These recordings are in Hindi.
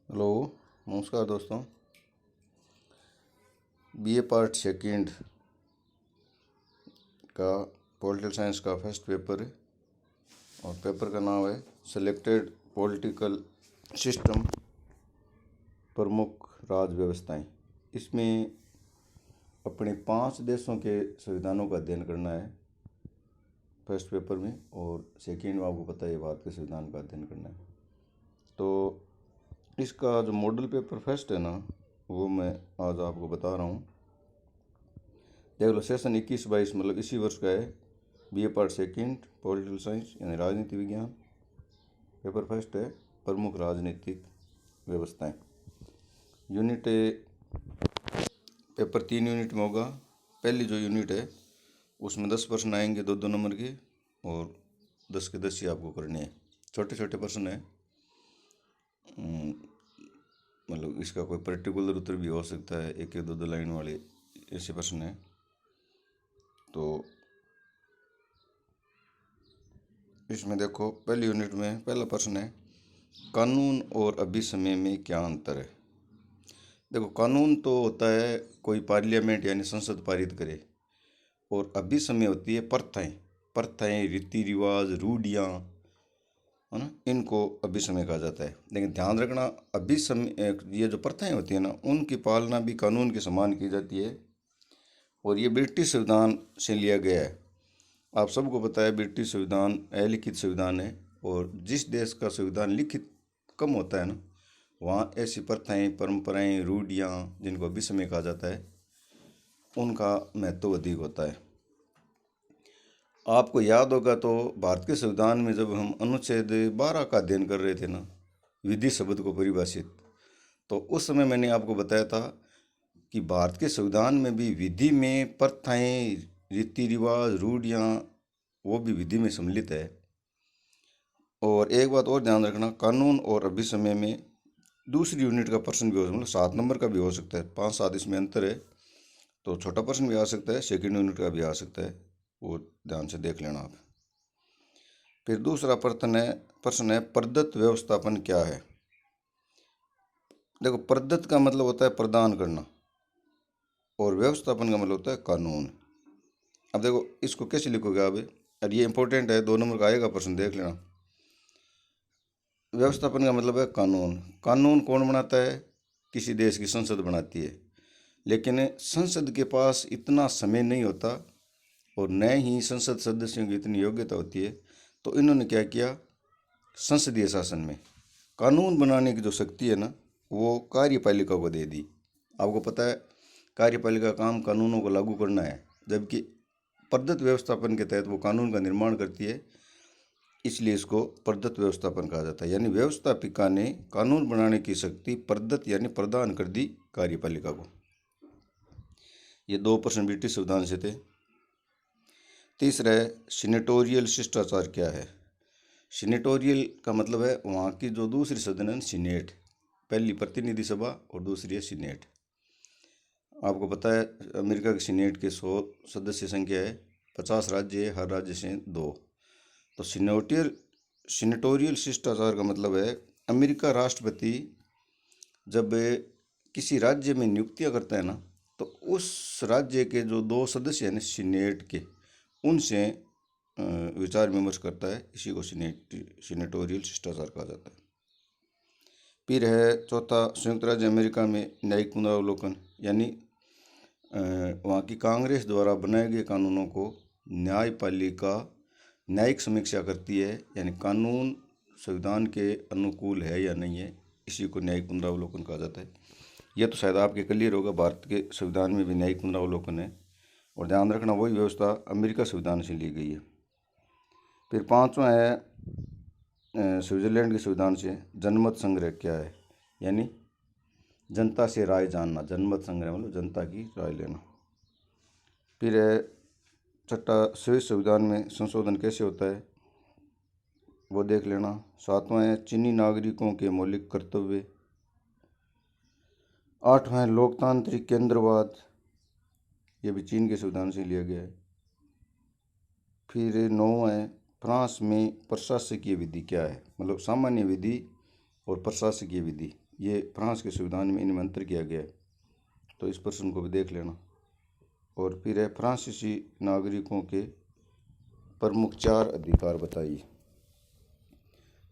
हेलो, नमस्कार दोस्तों। बीए पार्ट सेकंड का पॉलिटिकल साइंस का फर्स्ट पेपर है और पेपर का नाम है सेलेक्टेड पॉलिटिकल सिस्टम, प्रमुख राज व्यवस्थाएं। इसमें अपने 5 देशों के संविधानों का अध्ययन करना है फर्स्ट पेपर में, और सेकंड में आपको पता है भारत के संविधान का अध्ययन करना है। तो इसका जो मॉडल पेपर फर्स्ट है ना, वो मैं आज आपको बता रहा हूँ। देख लो, सेशन 21-22 मतलब इसी वर्ष का है। BA part second political science यानी राजनीति विज्ञान, पेपर फर्स्ट है प्रमुख राजनीतिक व्यवस्थाएं। यूनिट पेपर 3 यूनिट में होगा। पहली जो यूनिट है उसमें 10 प्रश्न आएंगे, 2-2 नंबर के, और 10 के 10 ही आपको करने हैं। छोटे छोटे प्रश्न है, मतलब इसका कोई पर्टिकुलर उत्तर भी हो सकता है, 1-2 लाइन वाले ऐसे प्रश्न है। तो इसमें देखो, पहली यूनिट में पहला प्रश्न है, कानून और अभिसमय में क्या अंतर है। देखो, कानून तो होता है कोई पार्लियामेंट यानी संसद पारित करे, और अभिसमय होती है प्रथाएं, रीति रिवाज, रूढ़ियाँ, है ना, इनको अभिसमय कहा जाता है। लेकिन ध्यान रखना, अभिसमय ये जो प्रथाएं होती है ना, उनकी पालना भी कानून के समान की जाती है, और ये ब्रिटिश संविधान से लिया गया है। आप सबको पता है ब्रिटिश संविधान अलिखित संविधान है, और जिस देश का संविधान लिखित कम होता है ना, वहाँ ऐसी प्रथाएं, परंपराएं, रूढ़ियाँ, जिनको अभिसमय कहा जाता है, उनका महत्व अधिक होता है। आपको याद होगा तो भारत के संविधान में जब हम अनुच्छेद 12 का अध्ययन कर रहे थे ना, विधि शब्द को परिभाषित, तो उस समय मैंने आपको बताया था कि भारत के संविधान में भी विधि में प्रथाएं, रीति रिवाज, रूढ़ियाँ, वो भी विधि में सम्मिलित है। और एक बात और ध्यान रखना, कानून और अभिसमय में दूसरी यूनिट का प्रश्न भी हो सकता है, मतलब 7 नंबर का भी हो सकता है, 5-7 इसमें अंतर है। तो छोटा प्रश्न भी आ सकता है, सेकंड यूनिट का भी आ सकता है, वो ध्यान से देख लेना आप। फिर दूसरा प्रश्न है प्रदत्त व्यवस्थापन क्या है। देखो, प्रदत्त का मतलब होता है प्रदान करना, और व्यवस्थापन का मतलब होता है कानून। अब देखो, इसको कैसे लिखोगे आप, और ये इंपॉर्टेंट है, 2 नंबर का आएगा प्रश्न, देख लेना। व्यवस्थापन का मतलब है कानून। कानून कौन बनाता है? किसी देश की संसद बनाती है, लेकिन संसद के पास इतना समय नहीं होता, और न ही संसद सदस्यों की इतनी योग्यता होती है। तो इन्होंने क्या किया, संसदीय शासन में कानून बनाने की जो शक्ति है ना, वो कार्यपालिका को दे दी। आपको पता है कार्यपालिका का काम कानूनों को लागू करना है, जबकि प्रदत्त व्यवस्थापन के तहत वो कानून का निर्माण करती है, इसलिए इसको प्रदत्त व्यवस्थापन कहा जाता है। यानी व्यवस्थापिका ने कानून बनाने की शक्ति प्रदत्त यानी प्रदान कर दी कार्यपालिका को। ये 2 प्रश्न ब्रिटिश संविधान से थे। तीसरा है सीनेटोरियल शिष्टाचार क्या है। सीनेटोरियल का मतलब है वहाँ की जो दूसरी सदन है, सीनेट, पहली प्रतिनिधि सभा और दूसरी है सीनेट। आपको पता है अमेरिका के सीनेट के 100 सदस्य संख्या है, 50 राज्य है, हर राज्य से 2। तो सीनेटोरियल शिष्टाचार का मतलब है अमेरिका राष्ट्रपति जब किसी राज्य में नियुक्तियां करता है ना, तो उस राज्य के जो 2 सदस्य हैं सीनेट के, उनसे विचार विमर्श करता है। इसी को सीनेटोरियल शिष्टाचार कहा जाता है। फिर है चौथा, संयुक्त राज्य अमेरिका में न्यायिक पुनरावलोकन, यानी वहाँ की कांग्रेस द्वारा बनाए गए कानूनों को न्यायपालिका न्यायिक समीक्षा करती है, यानी कानून संविधान के अनुकूल है या नहीं है, इसी को न्यायिक पुनरावलोकन कहा जाता है। यह तो शायद आपके क्लियर होगा, भारत के संविधान में भी न्यायिक पुनरावलोकन है, और ध्यान रखना वही व्यवस्था अमेरिका संविधान से ली गई है। फिर 5वां है स्विट्जरलैंड के संविधान से जनमत संग्रह क्या है, यानी जनता से राय जानना। जनमत संग्रह मतलब जनता की राय लेना। फिर है छठा, स्विस संविधान में संशोधन कैसे होता है, वो देख लेना। 7वां है चीनी नागरिकों के मौलिक कर्तव्य। 8वां है लोकतांत्रिक केंद्रवाद, ये भी चीन के संविधान से लिया गया है। फिर 9वां है फ्रांस में प्रशासकीय विधि क्या है, मतलब सामान्य विधि और प्रशासकीय विधि, ये फ्रांस के संविधान में इनमें अंतर किया गया है, तो इस प्रश्न को भी देख लेना। और फिर है फ्रांसीसी नागरिकों के प्रमुख 4 अधिकार बताइए।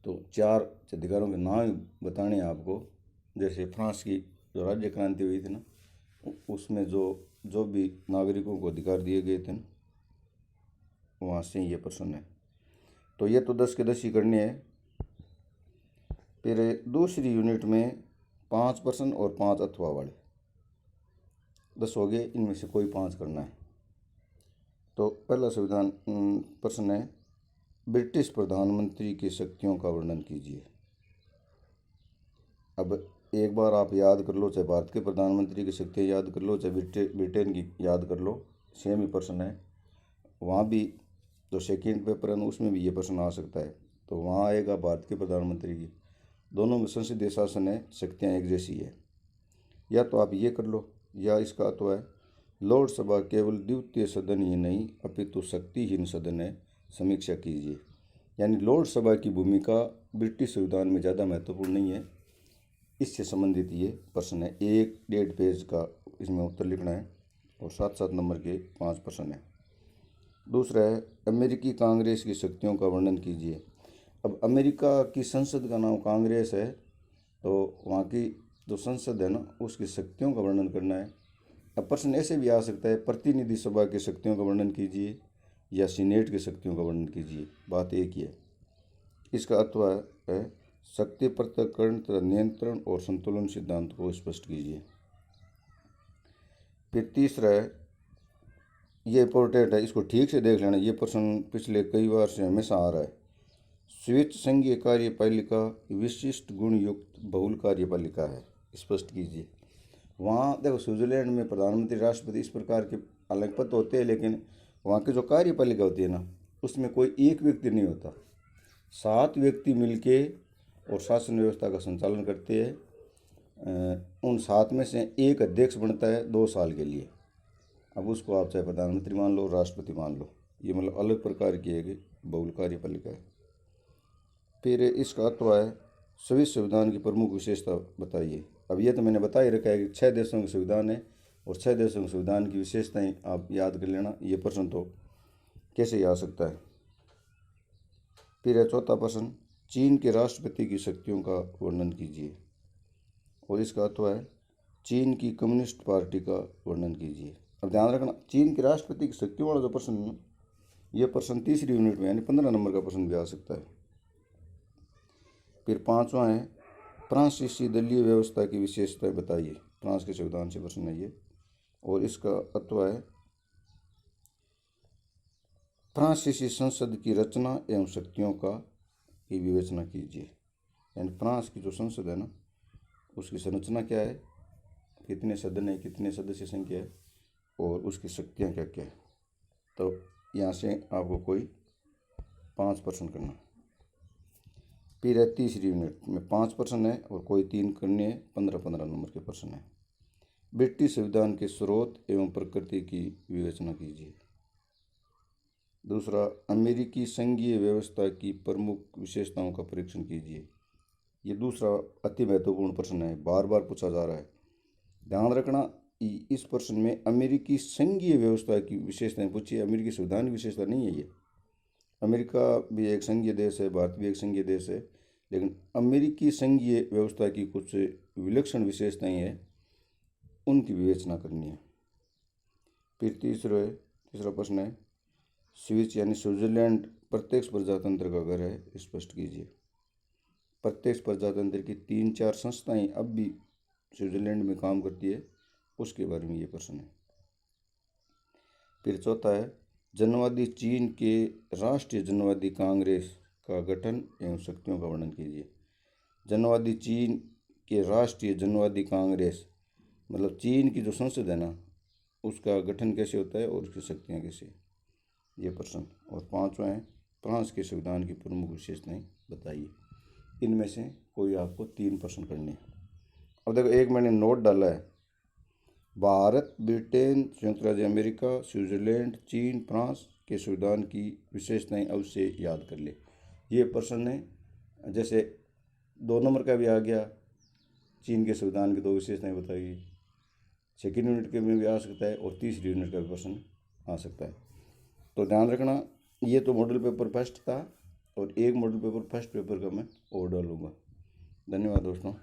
तो 4 अधिकारों के नाम बताने हैं आपको। जैसे फ्रांस की जो राज्य क्रांति हुई थी ना, उसमें जो भी नागरिकों को अधिकार दिए गए थे ना, वहाँ से ये प्रश्न है। तो ये तो 10 के 10 ही करने हैं। फिर दूसरी यूनिट में 5 प्रश्न और 5 अथवा वाले 10 हो गए, इनमें से कोई 5 करना है। तो पहला संविधान प्रश्न है, ब्रिटिश प्रधानमंत्री की शक्तियों का वर्णन कीजिए। अब एक बार आप याद कर लो, चाहे भारत के प्रधानमंत्री की शक्तियाँ याद कर लो, चाहे ब्रिटेन की याद कर लो, सेम ही प्रश्न है। वहाँ भी जो सेकेंड पेपर है ना, उसमें भी ये प्रश्न आ सकता है। तो वहाँ आएगा भारत के प्रधानमंत्री की। दोनों में संसदीय शासन है, शक्तियाँ एक जैसी है। या तो आप ये कर लो, या इसका तो है, लोकसभा केवल द्वितीय सदन ही नहीं अपितु शक्तिहीन सदन है, समीक्षा कीजिए। यानी लोकसभा की भूमिका ब्रिटिश संविधान में ज़्यादा महत्वपूर्ण नहीं है। इससे संबंधित ये प्रश्न है, 1.5 पेज का इसमें उत्तर लिखना है और 7-7 नंबर के 5 प्रश्न है। दूसरा है, अमेरिकी कांग्रेस की शक्तियों का वर्णन कीजिए। अब अमेरिका की संसद का नाम कांग्रेस है, तो वहाँ की जो संसद है ना, उसकी शक्तियों का वर्णन करना है। अब प्रश्न ऐसे भी आ सकता है, प्रतिनिधि सभा की शक्तियों का वर्णन कीजिए या सीनेट की शक्तियों का वर्णन कीजिए, बात एक ही है। इसका अर्थ है, शक्ति पृथक्करण तथा नियंत्रण और संतुलन सिद्धांत को स्पष्ट कीजिए। फिर तीसरा है, ये इंपॉर्टेंट है, इसको ठीक से देख लेना। ये प्रश्न पिछले कई बार से हमेशा आ रहा है। स्विच संघीय कार्यपालिका विशिष्ट गुण युक्त बहुल कार्यपालिका है, स्पष्ट कीजिए। वहाँ देखो, स्विट्जरलैंड में प्रधानमंत्री राष्ट्रपति इस प्रकार के अलग पद होते हैं, लेकिन वहाँ की जो कार्यपालिका होती है ना, उसमें कोई एक व्यक्ति नहीं होता, 7 व्यक्ति मिलके और शासन व्यवस्था का संचालन करते हैं। उन 7 में से एक अध्यक्ष बनता है 2 साल के लिए। अब उसको आप चाहे प्रधानमंत्री मान लो, राष्ट्रपति मान लो, ये मतलब अलग प्रकार की एक बहुल कार्यपालिका है। फिर इसका अर्थ है, स्विस संविधान की प्रमुख विशेषता बताइए। अब ये तो मैंने बता ही रखा है कि 6 देशों का संविधान है और 6 देशों के संविधान की विशेषताएं आप याद कर लेना। ये प्रश्न तो कैसे ही आ सकता है। फिर है चौथा प्रश्न, चीन के राष्ट्रपति की शक्तियों का वर्णन कीजिए। और इसका अर्थ है, चीन की कम्युनिस्ट पार्टी का वर्णन कीजिए। अब ध्यान रखना, चीन के राष्ट्रपति की शक्तियों वाला जो प्रश्न है ना, ये प्रश्न तीसरी यूनिट में यानी 15 नंबर का प्रश्न भी आ सकता है। फिर 5वां है, फ्रांसीसी दलीय व्यवस्था की विशेषताएं बताइए। फ्रांस के संविधान से प्रश्न है ये। और इसका अर्थ है, फ्रांसीसी संसद की रचना एवं शक्तियों की विवेचना कीजिए। यानी फ्रांस की जो संसद है ना, उसकी संरचना क्या है, कितने सदन है, कितने सदस्य संख्या है और उसकी शक्तियाँ क्या क्या है। तो यहाँ से आपको कोई 5 प्रश्न करना। फिर है तीसरी यूनिट में 5 प्रश्न है और कोई 3 करने हैं, 15-15 नंबर के प्रश्न है। ब्रिटिश संविधान के स्रोत एवं प्रकृति की विवेचना कीजिए। दूसरा, अमेरिकी संघीय व्यवस्था की प्रमुख विशेषताओं का परीक्षण कीजिए। ये दूसरा अति महत्वपूर्ण प्रश्न है, बार बार पूछा जा रहा है। ध्यान रखना, इस प्रश्न में अमेरिकी संघीय व्यवस्था की विशेषताएं पूछी, अमेरिकी संविधान की विशेषता नहीं है ये। अमेरिका भी एक संघीय देश है, भारत भी एक संघीय देश है, लेकिन अमेरिकी संघीय व्यवस्था की कुछ विलक्षण विशेषताएं हैं, उनकी विवेचना करनी है। फिर तीसरा प्रश्न है, स्विच यानी स्विट्जरलैंड प्रत्यक्ष प्रजातंत्र का घर है, स्पष्ट कीजिए। प्रत्यक्ष प्रजातंत्र की 3-4 संस्थाएं अब भी स्विट्जरलैंड में काम करती है, उसके बारे में ये प्रश्न है। फिर चौथा है, जनवादी चीन के राष्ट्रीय जनवादी कांग्रेस का गठन एवं शक्तियों का वर्णन कीजिए। जनवादी चीन के राष्ट्रीय जनवादी कांग्रेस मतलब चीन की जो संसद है ना, उसका गठन कैसे होता है और उसकी शक्तियाँ कैसे, ये प्रश्न। और 5वां है, फ्रांस के संविधान की प्रमुख विशेषताएं बताइए। इनमें से कोई आपको 3 प्रश्न करने हैं। अब देखो, एक मैंने नोट डाला है, भारत, ब्रिटेन, संयुक्त राज्य अमेरिका, स्विट्जरलैंड, चीन, फ्रांस के संविधान की विशेषताएं अवश्य याद कर ले। ये प्रश्न है, जैसे 2 नंबर का भी आ गया, चीन के संविधान की 2 विशेषताएं बताई गई। सेकेंड यूनिट के में भी आ सकता है और तीसरी यूनिट का भी प्रश्न आ सकता है। तो ध्यान रखना, ये तो मॉडल पेपर फर्स्ट था और एक मॉडल पेपर फर्स्ट पेपर का मैं और डालूंगा। धन्यवाद दोस्तों।